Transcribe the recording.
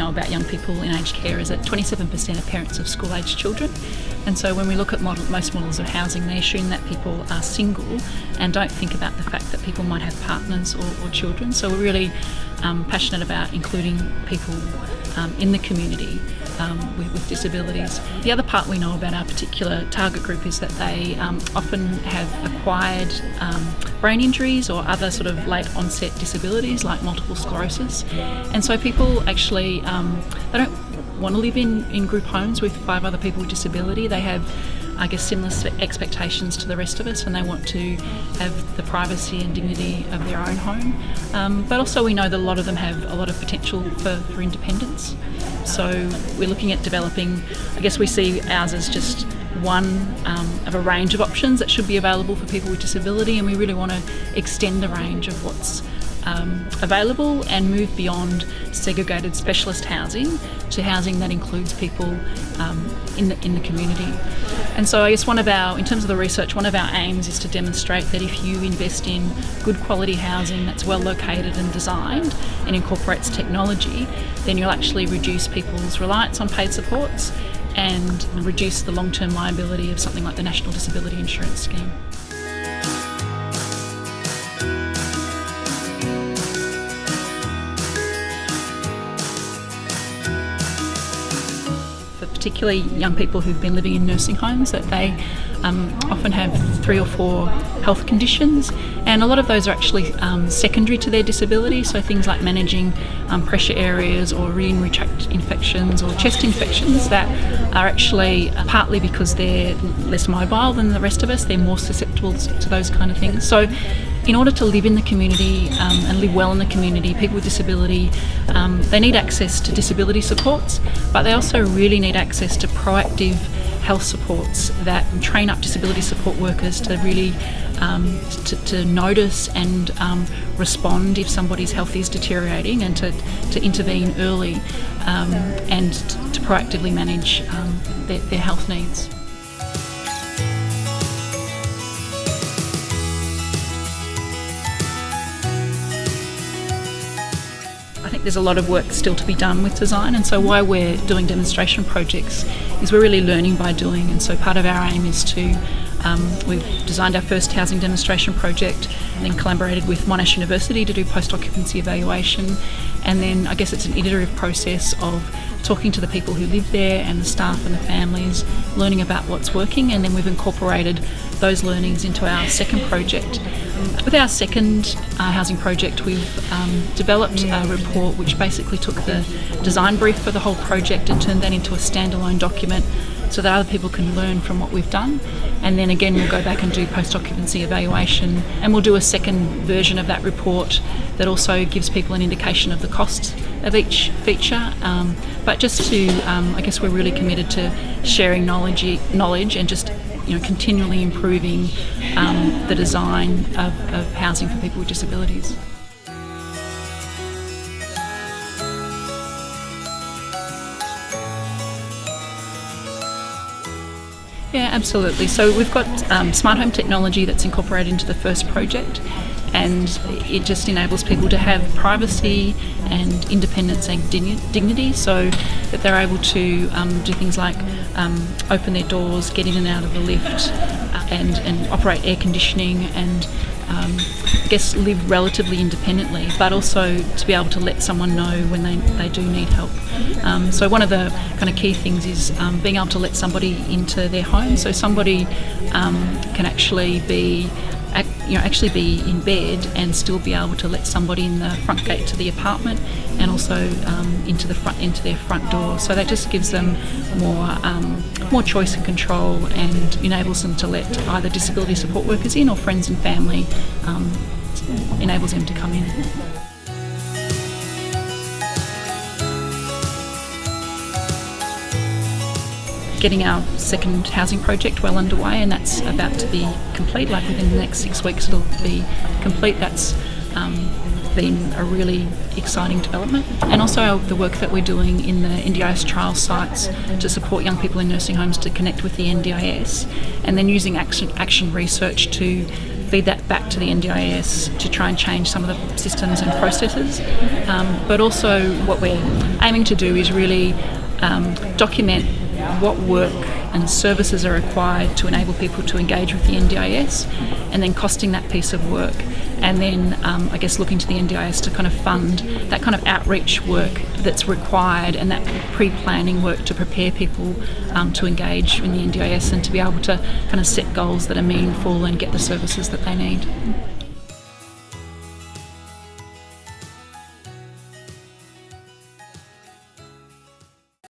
know about young people in aged care is that 27% are parents of school-aged children. And so when we look at most models of housing, they assume that people are single and don't think about the fact that people might have partners or children. So we're really passionate about including people in the community with disabilities. The other part we know about our particular target group is that they often have acquired brain injuries or other sort of late onset disabilities like multiple sclerosis. And so people actually, they don't want to live in group homes with 5 other people with disability. They have, I guess, similar expectations to the rest of us, and they want to have the privacy and dignity of their own home. But also we know that a lot of them have a lot of potential for independence. So we're looking at developing, I guess we see ours as just one of a range of options that should be available for people with disability, and we really want to extend the range of what's available and move beyond segregated specialist housing to housing that includes people in the community. And so I guess in terms of the research, one of our aims is to demonstrate that if you invest in good quality housing that's well located and designed and incorporates technology, then you'll actually reduce people's reliance on paid supports and reduce the long-term liability of something like the National Disability Insurance Scheme. Particularly young people who've been living in nursing homes, that they often have 3 or 4 health conditions, and a lot of those are actually secondary to their disability, so things like managing pressure areas or urinary tract infections or chest infections that are actually partly because they're less mobile than the rest of us, they're more susceptible to those kind of things. So in order to live in the community and live well in the community, people with disability, they need access to disability supports, but they also really need access to proactive health supports that train up disability support workers to really to notice and respond if somebody's health is deteriorating, and to intervene early and to proactively manage their health needs. I think there's a lot of work still to be done with design, and so why we're doing demonstration projects is we're really learning by doing. And so part of our aim is to we've designed our first housing demonstration project and then collaborated with Monash University to do post-occupancy evaluation, and then I guess it's an iterative process of talking to the people who live there and the staff and the families, learning about what's working, and then we've incorporated those learnings into our second project. With our second housing project, we've developed a report which basically took the design brief for the whole project and turned that into a standalone document so that other people can learn from what we've done. And then again, we'll go back and do post-occupancy evaluation, and we'll do a second version of that report that also gives people an indication of the cost of each feature. But just to, I guess we're really committed to sharing knowledge and just continually improving the design of housing for people with disabilities. Yeah, absolutely. So we've got smart home technology that's incorporated into the first project, and it just enables people to have privacy and independence and dignity, so that they're able to do things like open their doors, get in and out of the lift, and operate air conditioning, and I guess live relatively independently, but also to be able to let someone know when they do need help. So one of the kind of key things is being able to let somebody into their home, so somebody can actually be in bed and still be able to let somebody in the front gate to the apartment, and also into their front door. So that just gives them more choice and control, and enables them to let either disability support workers in or friends and family, enables them to come in. Getting our second housing project well underway, and that's about to be complete. Like within the next 6 weeks it'll be complete. That's been a really exciting development. And also the work that we're doing in the NDIS trial sites to support young people in nursing homes to connect with the NDIS, and then using action research to feed that back to the NDIS to try and change some of the systems and processes. But also what we're aiming to do is really document what work and services are required to enable people to engage with the NDIS, and then costing that piece of work, and then I guess looking to the NDIS to kind of fund that kind of outreach work that's required and that pre-planning work to prepare people to engage in the NDIS and to be able to kind of set goals that are meaningful and get the services that they need.